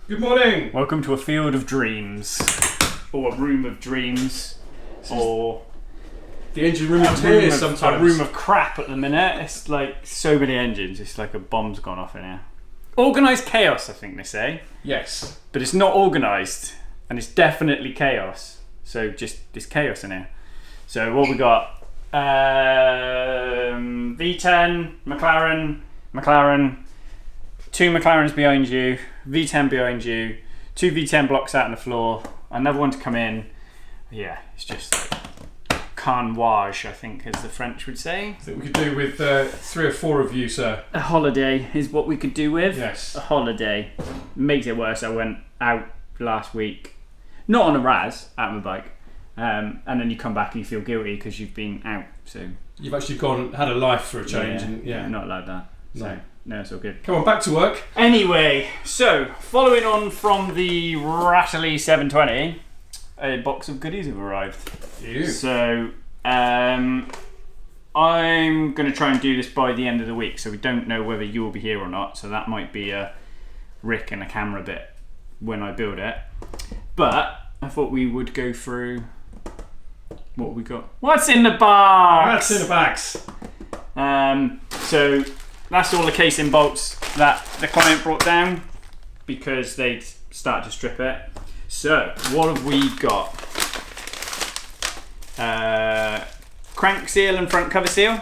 Good morning! Welcome to a field of dreams, or a room of dreams, or the engine room of tears sometimes. A room of crap at the minute. It's like so many engines, it's like a bomb's gone off in here. Organised chaos, I think they say. Yes. But it's not organised, and it's definitely chaos. So just, there's chaos in here. So what we got? V10, McLaren, two McLarens behind you, V10 behind you, two V10 blocks out on the floor, another one to come in. Yeah, it's just like carnage, I think, as the French would say. I think we could do with 3 or 4 of you, sir. A holiday is what we could do with. Yes. A holiday. Makes it worse, I went out last week, not on a Raz, out on my bike, and then you come back and you feel guilty because you've been out. So you've actually had a life for a change. Yeah. Not allowed that. So. No, it's all good. Come on, back to work. Anyway, so following on from the Rattly 720, a box of goodies have arrived. Ew. So I'm going to try and do this by the end of the week, so we don't know whether you will be here or not, so that might be a Rick and a camera bit when I build it. But I thought we would go through what we got. What's in the box? What's in the bags? So that's all the casing bolts that the client brought down because they'd start to strip it. So what have we got? Crank seal and front cover seal.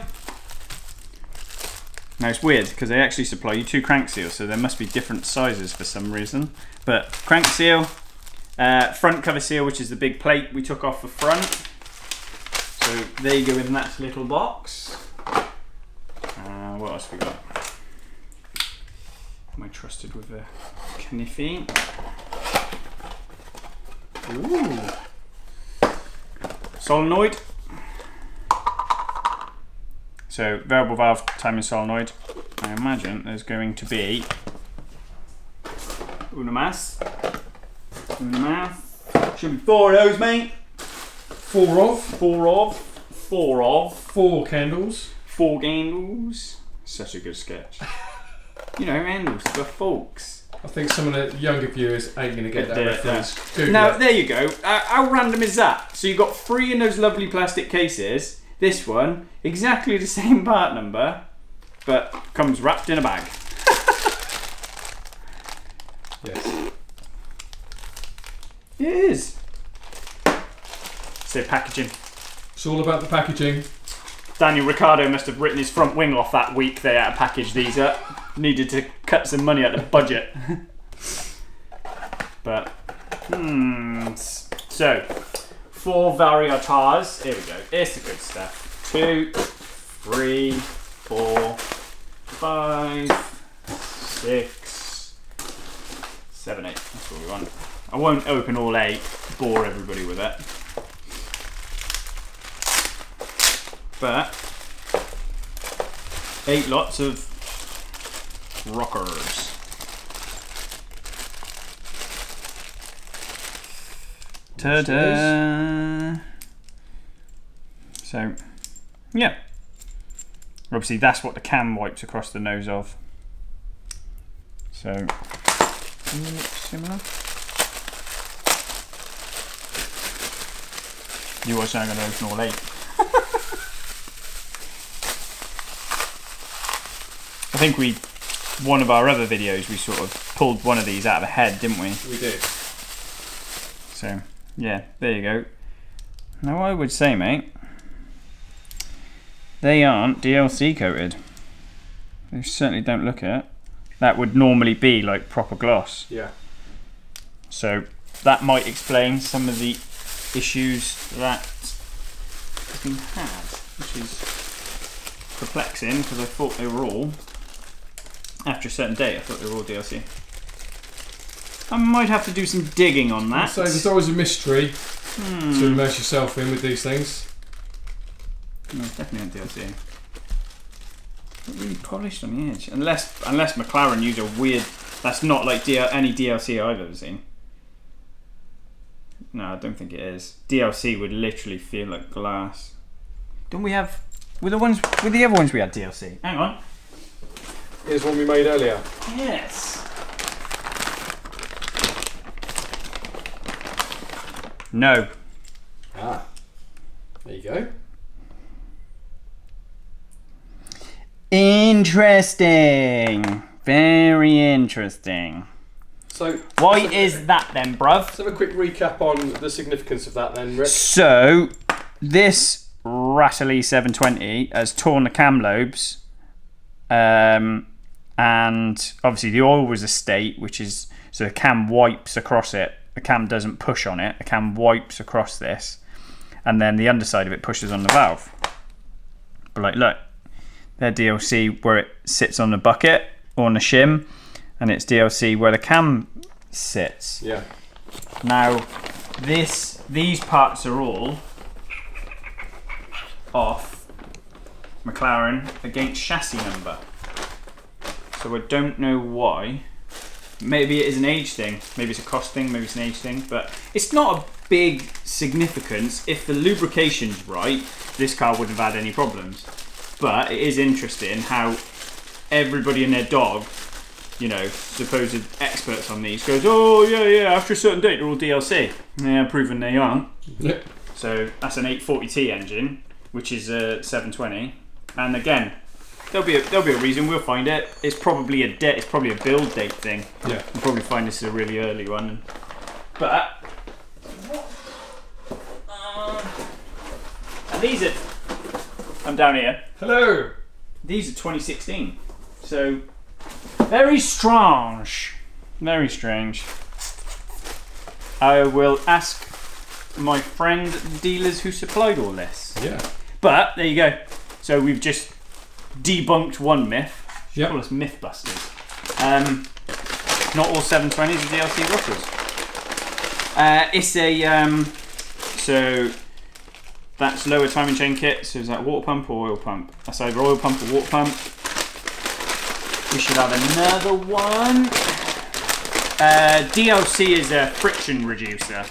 Now it's weird because they actually supply you 2 crank seals, so there must be different sizes for some reason. But crank seal, front cover seal, which is the big plate we took off the front. So they go in that little box. What else we got? Am I trusted with a kniffy? Ooh. Solenoid. So variable valve timing solenoid. I imagine there's going to be una más. Should be 4 of those, mate. 4 of. 4 candles. 4 candles. Such a good sketch. You know, handles for folks. I think some of the younger viewers ain't going to get that reference. Now, there you go. How random is that? So you've got 3 in those lovely plastic cases. This one, exactly the same part number, but comes wrapped in a bag. Yes. It is. So packaging. It's all about the packaging. Daniel Ricciardo must have written his front wing off that week they had to package these up. Needed to cut some money out of the budget. But, so, 4 variators. Here we go. It's the good stuff. 2, 3, 4, 5, 6, 7, 8. That's what we want. I won't open all 8, bore everybody with it. But 8 lots of rockers. Ta-da! So, yeah. Obviously, that's what the cam wipes across the nose of. So, similar. You are saying I'm going to open all 8. I think one of our other videos, we sort of pulled one of these out of a head, didn't we? We did. So, yeah, there you go. Now, I would say, mate, they aren't DLC coated. They certainly don't look it. That would normally be like proper gloss. Yeah. So, that might explain some of the issues that have been had, which is perplexing because I thought they were all. After a certain date, I thought they were all DLC. I might have to do some digging on that. So there's always a mystery to immerse yourself in with these things. No, it's definitely on DLC. Not really polished on the edge, unless McLaren use a weird. That's not like any DLC I've ever seen. No, I don't think it is. DLC would literally feel like glass. Don't we have with the other ones we had DLC? Hang on. Here's one we made earlier. Yes. No. Ah, there you go. Interesting. Very interesting. So, why is that then, bruv? Let's have a quick recap on the significance of that then, Rick. So, this Rattly 720 has torn the cam lobes, and obviously the oil was a state, which is, so the cam wipes across it. The cam doesn't push on it. The cam wipes across this, and then the underside of it pushes on the valve. But like, look, their DLC where it sits on the bucket or on the shim, and it's DLC where the cam sits. Yeah. Now, these parts are all off McLaren against chassis number. So I don't know why. Maybe it is an age thing. Maybe it's a cost thing. Maybe it's an age thing. But it's not a big significance. If the lubrication's right, this car wouldn't have had any problems. But it is interesting how everybody and their dog, you know, supposed experts on these, goes, oh yeah, after a certain date they're all DLC. Yeah, proven they aren't. Yeah. So that's an 840T engine, which is a 720, and again, there'll be a reason. We'll find it. It's probably a build date thing. Yeah. We'll probably find this is a really early one. But and these are. I'm down here. Hello. These are 2016. So very strange. Very strange. I will ask my friend dealers who supplied all this. Yeah. But there you go. So we've just debunked one myth. Yep. Call us myth busters. Not all 720s are DLC rockers. It's a so that's lower timing chain kit. So is that water pump or oil pump? That's either oil pump or water pump. We should have another one. DLC is a friction reducer,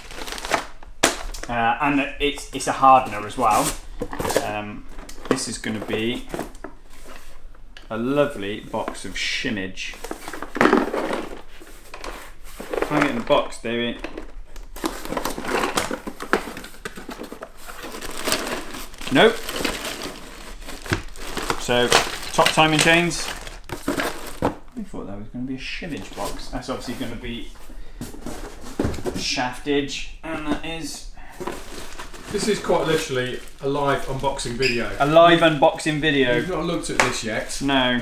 and it's a hardener as well. This is going to be a lovely box of shimmage. Hang it in the box, David. Nope. So, top timing chains. I thought that was going to be a shimmage box. That's obviously going to be shaftage, and that is. This is quite literally a live unboxing video. A live unboxing video. You've not looked at this yet. No.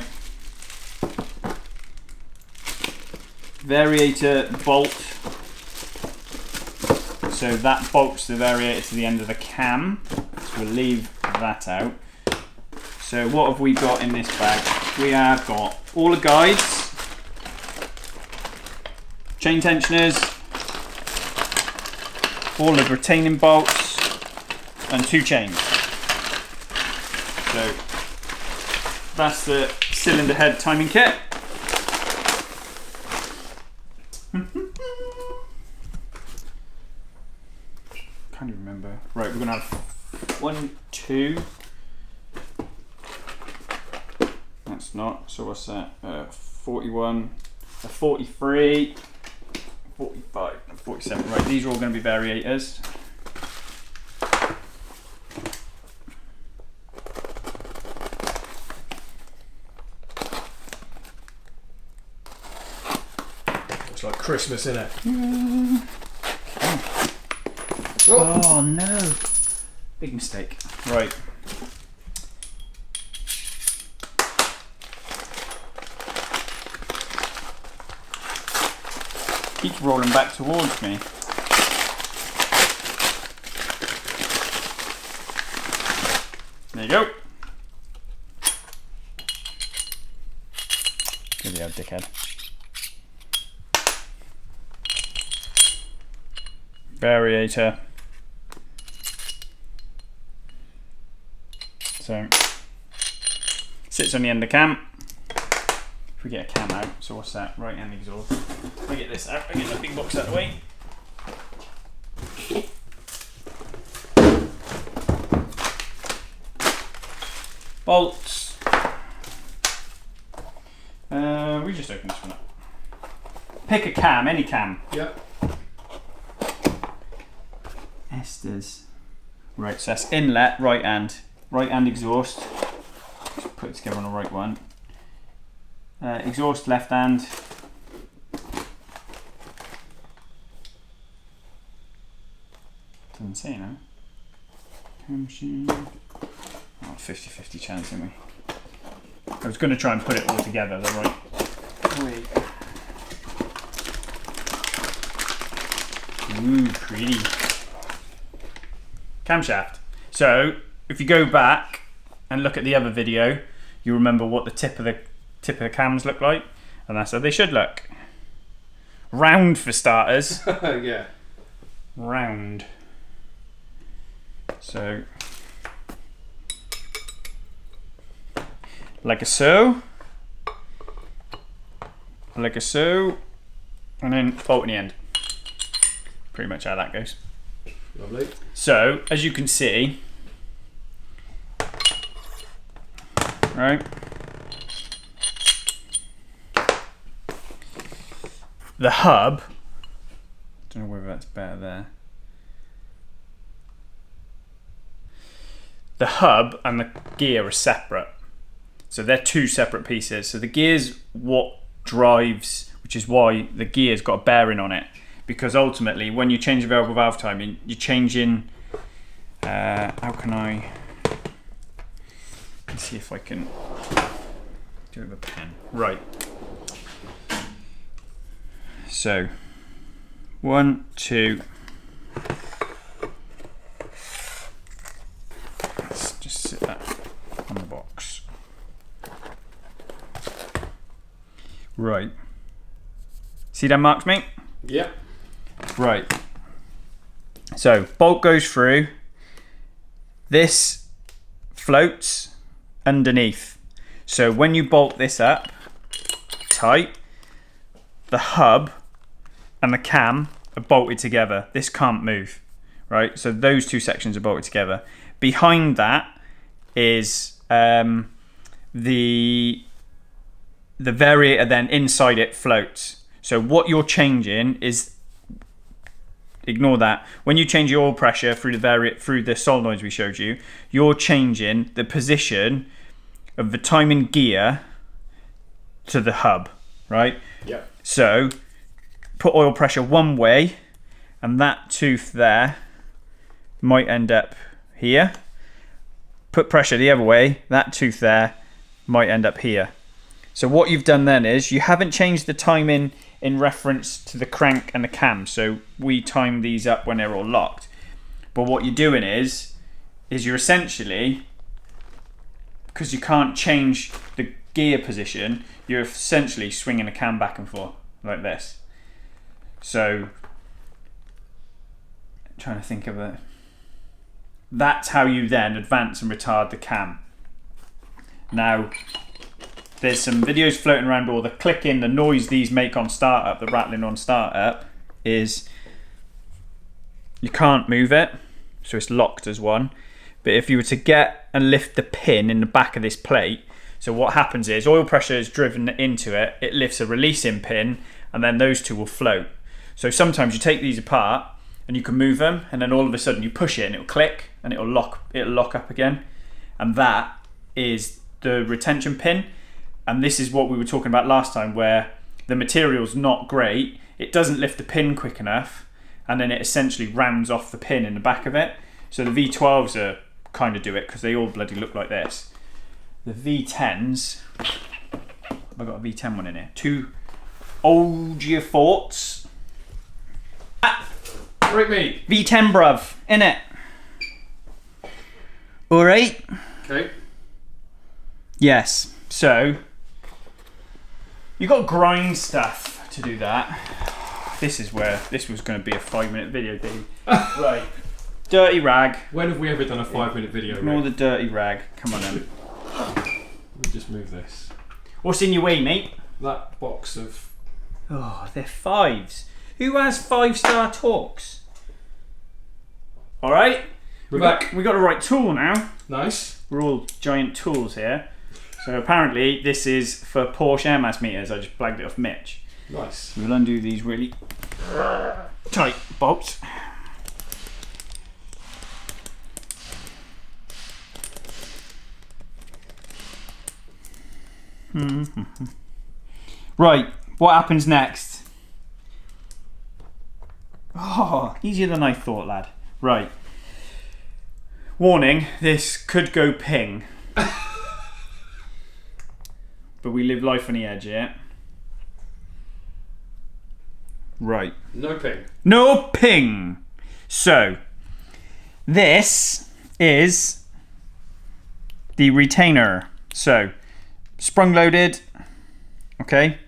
Variator Bolt. So that bolts the variator to the end of the cam. So we'll leave that out. So what have we got in this bag? We have got all the guides, chain tensioners, all the retaining bolts, and 2 chains. So that's the cylinder head timing kit. Can't even remember. Right, we're gonna have 1, 2. That's not. So what's that? 41, 43, 45, 47. Right, these are all going to be variators. Looks like Christmas, innit? Oh no! Big mistake. Right. Keeps rolling back towards me. There you go. Give you a dickhead. Variator. So sits on the end of the cam. If we get a cam out, so what's that? Right hand exhaust. If I get this out, I get that big box out of the way. Bolts. We just open this one up. Pick a cam, any cam. Yep. Esters. Right, so that's inlet, right hand exhaust. Let's put it together on the right one. Exhaust left hand. Doesn't say now. Oh, 50-50 chance, isn't we? I was going to try and put it all together the right way. Ooh, pretty. Camshaft. So, if you go back and look at the other video, you remember what the tip of the cams look like, and that's how they should look. Round for starters. Yeah. Round. So, like a so, and then bolt in the end. Pretty much how that goes. Lovely. So, as you can see, right, the hub, I don't know whether that's better there. The hub and the gear are separate. So they're two separate pieces. So the gear's what drives, which is why the gear's got a bearing on it. Because ultimately, when you change the variable valve timing, you're changing, how can I, let's see if I can do it with a pen. Right. So, 1, 2, let's just sit that on the box. Right. See them marks, mate? Yeah. Right. So, bolt goes through. This floats underneath. So when you bolt this up tight, the hub and the cam are bolted together. This can't move, right? So those two sections are bolted together. Behind that is the variator, then inside it floats. So what you're changing is, ignore that. When you change your oil pressure through the solenoids we showed you, you're changing the position of the timing gear to the hub, right? Yeah. So put oil pressure one way, and that tooth there might end up here. Put pressure the other way, that tooth there might end up here. So what you've done then is you haven't changed the timing in reference to the crank and the cam. So we time these up when they're all locked. But what you're doing is you're essentially, because you can't change the gear position, you're essentially swinging the cam back and forth like this. So, I'm trying to think of it. That's how you then advance and retard the cam. Now, there's some videos floating around, all the clicking, the noise these make on startup, the rattling on startup, is you can't move it, so it's locked as one. But if you were to get and lift the pin in the back of this plate, so what happens is oil pressure is driven into it, it lifts a releasing pin, and then those two will float. So sometimes you take these apart and you can move them, and then all of a sudden you push it and it'll click and it'll lock up again. And that is the retention pin. And this is what we were talking about last time, where the material's not great, it doesn't lift the pin quick enough, and then it essentially rams off the pin in the back of it. So the V12s are kind of do it, because they all bloody look like this. The V10s, I've got a V10 one in here. Two Forts. Right, mate. V10, bruv, in it. All right. Okay. Yes. So you got to grind stuff to do that. This is where this was going to be a 5-minute video, Dave. Right. Dirty rag. When have we ever done a 5-minute video? Ignore the dirty rag. Come on then. Let me just move this. What's in your way, mate? That box of... Oh, they're 5s. Who has 5-star talks? Alright. We're back. We got the right tool now. Nice. We're all giant tools here. So apparently this is for Porsche air mass meters. I just blagged it off Mitch. Nice. We'll undo these really tight bolts. Right, what happens next? Oh, easier than I thought, lad. Right. Warning, this could go ping. But we live life on the edge, yeah? Right. No ping. No ping! So, this is the retainer. So, sprung loaded, okay?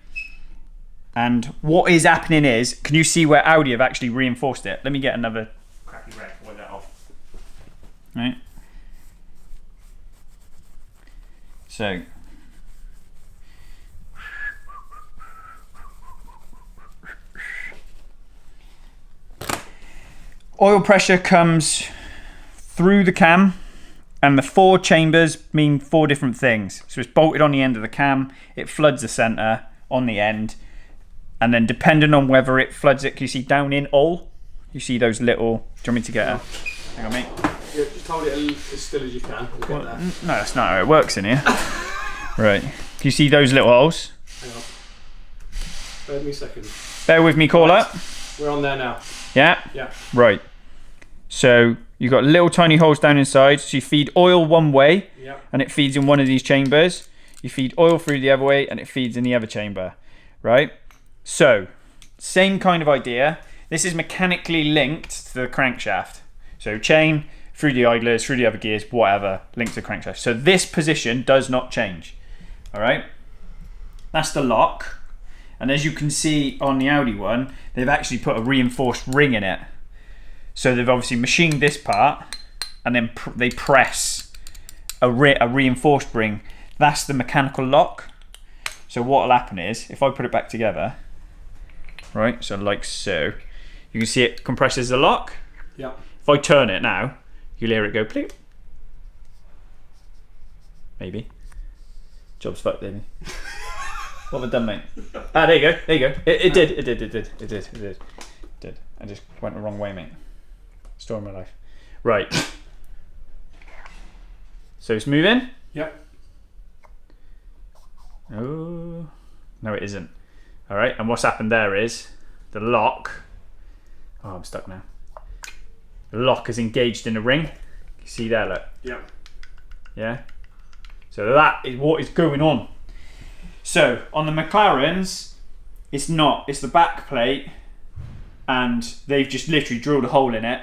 And what is happening is, can you see where Audi have actually reinforced it? Let me get another crappy rag to wipe that off. Right? So, oil pressure comes through the cam, and the 4 chambers mean 4 different things. So it's bolted on the end of the cam, it floods the centre on the end, and then depending on whether it floods it, can you see down in all? You see those little, do you want me to get a, hang on mate. Yeah, just hold it as still as you can. We'll get there. No, that's not how it works in here. Right, can you see those little holes? Hang on. Bear with me a second. Bear with me, caller. We're on there now. Yeah? Yeah. Right. So you've got little tiny holes down inside. So you feed oil one way, Yeah. and it feeds in one of these chambers. You feed oil through the other way, and it feeds in the other chamber. Right? So, same kind of idea. This is mechanically linked to the crankshaft. So chain through the idlers, through the other gears, whatever, linked to the crankshaft. So this position does not change. All right? That's the lock. And as you can see on the Audi one, they've actually put a reinforced ring in it. So they've obviously machined this part, and then they press a reinforced ring. That's the mechanical lock. So what will happen is, if I put it back together, right, so like so, you can see it compresses the lock. Yeah. If I turn it now, you'll hear it go pleep. Maybe. Job's fucked, baby. What have I done, mate? Ah, there you go. There you go. It did. I just went the wrong way, mate. Story of my life. Right. So it's moving. Yep. Oh, no, it isn't. All right. And what's happened there is the lock. Oh, I'm stuck now. The lock is engaged in a ring. You see there, look. Yeah. Yeah. So that is what is going on. So on the McLarens, it's not. It's the back plate, and they've just literally drilled a hole in it,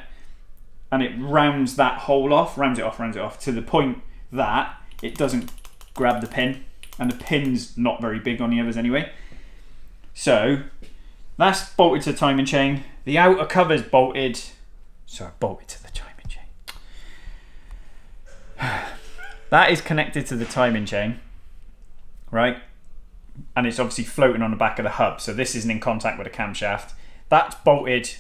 and it rounds that hole off, rounds it off to the point that it doesn't grab the pin, and the pin's not very big on the others anyway. So that's bolted to the timing chain. The outer cover's bolted. Sorry, bolted to the timing chain. That is connected to the timing chain, right? And it's obviously floating on the back of the hub, so this isn't in contact with the camshaft. That's bolted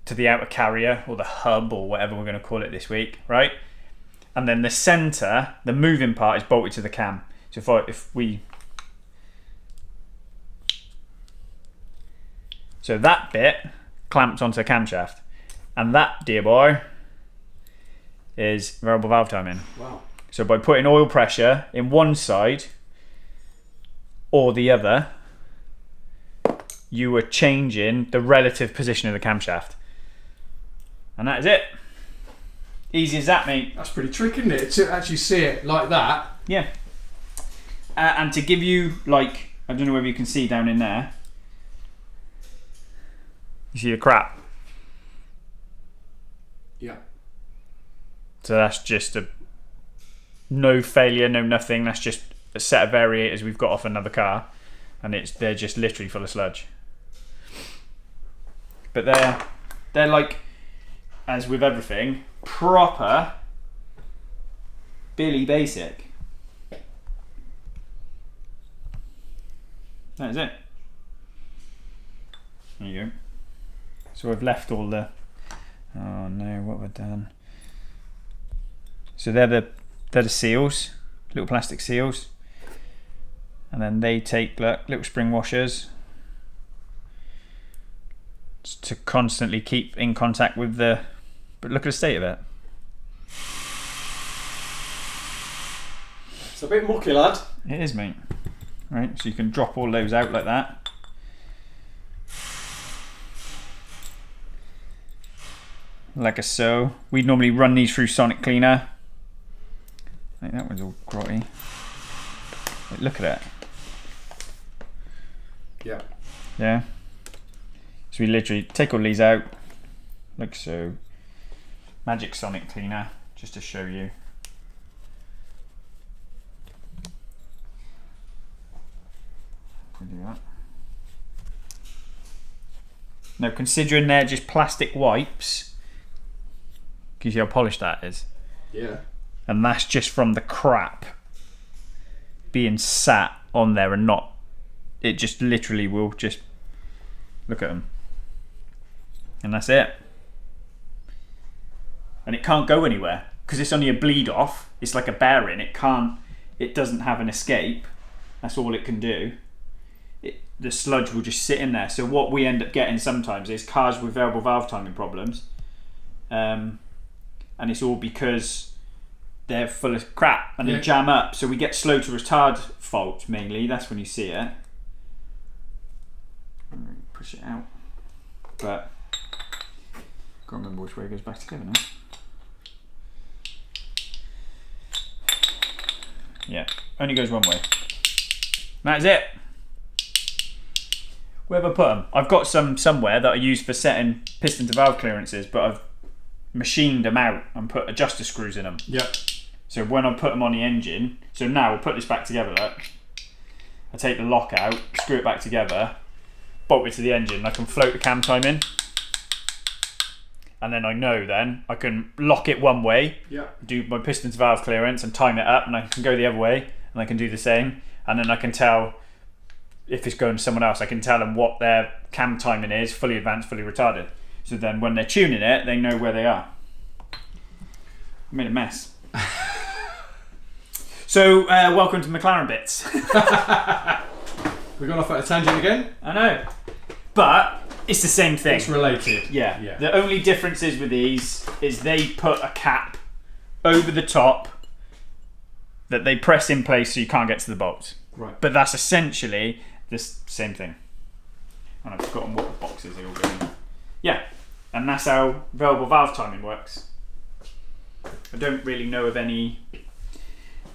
to the outer carrier, or the hub, or whatever we're going to call it this week, right? And then the center, the moving part, is bolted to the cam. So so that bit clamps onto the camshaft, and that, dear boy, is variable valve timing. Wow. So by putting oil pressure in one side or the other, you were changing the relative position of the camshaft. And that is it. Easy as that, mate. that's pretty tricky, isn't it? To actually see it like that. Yeah. And to give you, like, I don't know whether you can see down in there. You see the crap? Yeah. So that's just no failure, no nothing. That's just a set of variators we've got off another car, and they're just literally full of sludge. But they're like, as with everything, proper Billy Basic. That is it. There you go. So I've left all the. Oh no! What have I done? So they're the seals, little plastic seals, and then they take little spring washers to constantly keep in contact with the. But look at the state of it. It's a bit mucky, lad. It is, mate. right? So you can drop all those out like that. Like so. We'd normally run these through sonic cleaner. I think that one's all grotty. Wait, look at it. Yeah. Yeah. So we literally take all these out, like so. Magic sonic cleaner, just to show you. Do that. Now, considering they're just plastic wipes, can you see how polished that is? Yeah. And that's just from the crap being sat on there and not. It just literally will just look at them, and that's it. And it can't go anywhere because it's only a bleed off. It's like a bearing. It can't. It doesn't have an escape. That's all it can do. The sludge will just sit in there. So what we end up getting sometimes is cars with variable valve timing problems, and it's all because they're full of crap and they jam up. So we get slow to retard fault mainly. That's when you see it. Push it out, but can't remember which way it goes back together now. Yeah, only goes one way. That's it. Where have I put them? I've got some somewhere that I use for setting piston to valve clearances, but I've machined them out and put adjuster screws in them. Yeah. So when I put them on the engine, so now we'll put this back together, look. I take the lock out, screw it back together, bolt it to the engine, I can float the cam time in. And then I know then I can lock it one way, do my piston to valve clearance and time it up, and I can go the other way and I can do the same. And then I can tell if it's going to someone else, I can tell them what their cam timing is, fully advanced, fully retarded. So then when they're tuning it, they know where they are. I made a mess. So welcome to McLaren Bits. We've gone off at a tangent again. I know, but it's the same thing. It's related. Yeah. The only difference is with these is they put a cap over the top that they press in place so you can't get to the bolts. Right. But that's essentially the same thing. And I've forgotten what the boxes they all go in. Yeah, and that's how variable valve timing works. I don't really know of any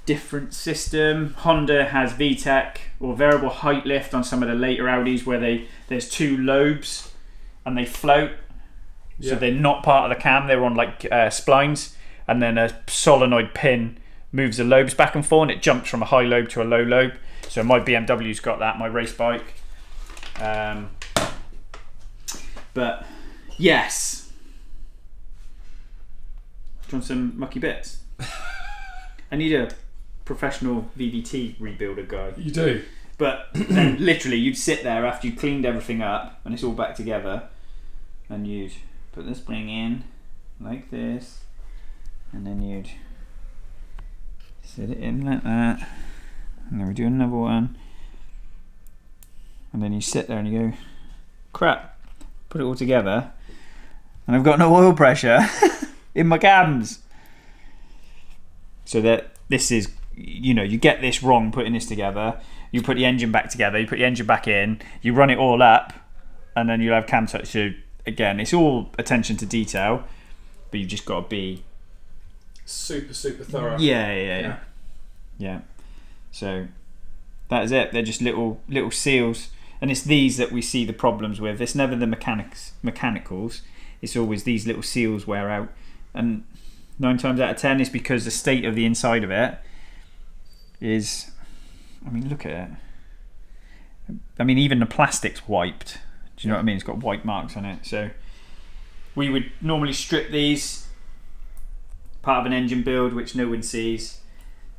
different system. Honda has VTEC or variable height lift on some of the later Audis where there's two lobes and they float. So they're not part of the cam, they're on like splines, and then a solenoid pin moves the lobes back and forth and it jumps from a high lobe to a low lobe. So my BMW's got that, my race bike. But yes. Do you want some mucky bits? I need a professional VVT rebuilder guy. You do? But then literally you'd sit there after you cleaned everything up and it's all back together, and you'd put the spring in like this, and then you'd sit it in like that, and then we do another one, and then you sit there and you go, crap, put it all together and I've got no oil pressure in my cams. So that this is, you know, you get this wrong putting this together, you put the engine back together, you put the engine back in, you run it all up, and then you'll have cam touch. So again, it's all attention to detail, but you've just got to be super thorough. Yeah. So that is it. They're just little seals, and it's these that we see the problems with. It's never the mechanicals. It's always these little seals wear out, and 9 times out of 10 it's because the state of the inside of it is, I mean, look at it. I mean, even the plastic's wiped. Do you know what I mean? It's got white marks on it. So we would normally strip these, part of an engine build which no one sees,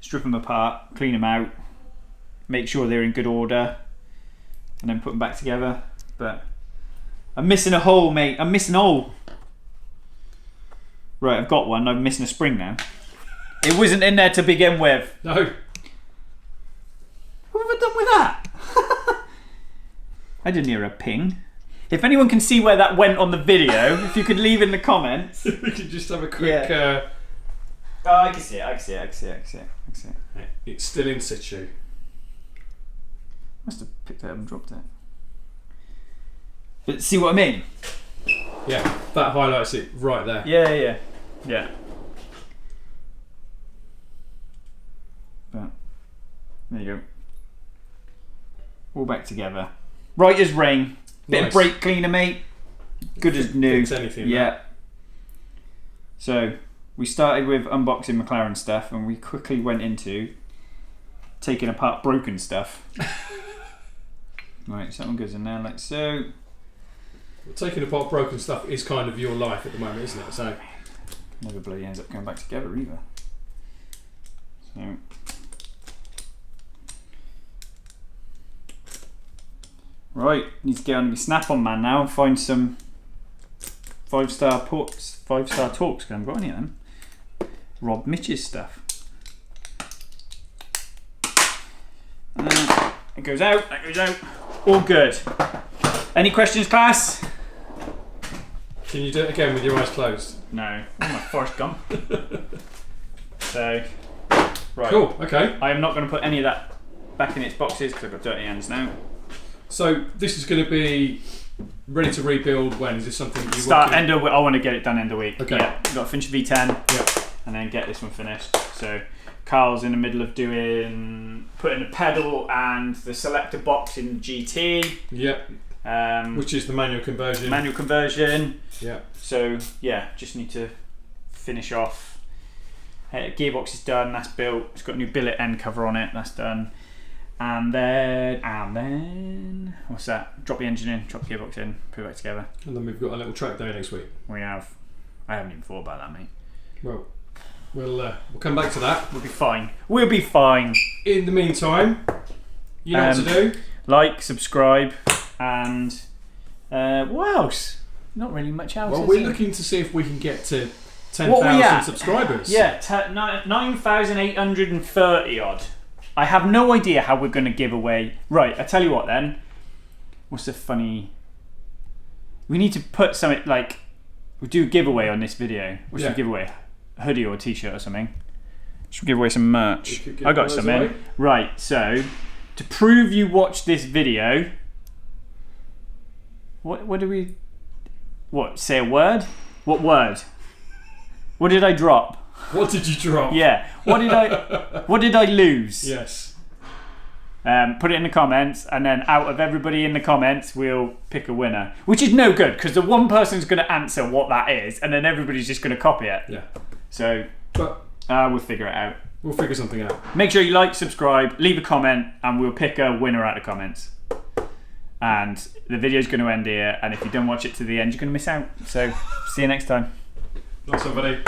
strip them apart, clean them out, make sure they're in good order, and then put them back together. But I'm missing a hole, mate. I'm missing a hole. Right, I've got one. I'm missing a spring now. It wasn't in there to begin with. No. What have I done with that? I didn't hear a ping. If anyone can see where that went on the video, if you could leave in the comments. We could just have a quick... Oh, I can see it. It's still in situ. Must have picked it up and dropped it. But see what I mean? Yeah, that highlights it right there. Yeah. But there you go. All back together. Right as rain. Bit of brake cleaner, mate. Good as new. Fix anything. Yeah. That. So we started with unboxing McLaren stuff, and we quickly went into taking apart broken stuff. Right, something goes in there like so. Well, taking apart broken stuff is kind of your life at the moment, isn't it? So never bloody ends up going back together either. So right, need to get on to my Snap-on man now and find some 5-star talks. 5-star talks. I haven't got any of them. Rob Mitch's stuff. It goes out. That goes out. All good. Any questions, class? Can you do it again with your eyes closed? No. Oh, my first gum. So, right. Cool. Okay. I am not going to put any of that back in its boxes because I've got dirty hands now. So this is going to be ready to rebuild when? Is this something you start end of week? I want to get it done end of week. Okay. Yeah, got to finish V10. Yeah. And then get this one finished. So Carl's in the middle of putting the pedal and the selector box in GT. Yeah. Which is the manual conversion. Manual conversion. Yeah. So yeah, just need to finish off. Gearbox is done. That's built. It's got a new billet end cover on it. That's done. And then what's that? Drop the engine in, drop the gearbox in, put it back together. And then we've got a little track day next week. We have. I haven't even thought about that, mate. Well, we'll come back to that. We'll be fine. We'll be fine. In the meantime, you know what to do. Like, subscribe, and what else? Not really much else. Well, we're looking to see if we can get to 10,000 subscribers. Yeah, 9,830 odd. I have no idea how we're going to give away. Right, I tell you what then. What's the funny? We need to put something like we'll do a giveaway on this video. What should we give away? A hoodie or a t-shirt or something. Should we give away some merch? I got some in. Right, so to prove you watched this video, what do we? What? Say a word? What word? What did I drop? What did you drop? Yeah. What did I lose? Yes. Put it in the comments, and then out of everybody in the comments, we'll pick a winner. Which is no good because the one person's going to answer what that is, and then everybody's just going to copy it. Yeah. So, but we'll figure it out. We'll figure something out. Make sure you like, subscribe, leave a comment, and we'll pick a winner out of the comments. And the video's going to end here, and if you don't watch it to the end, you're going to miss out. So, see you next time. Nice one, buddy.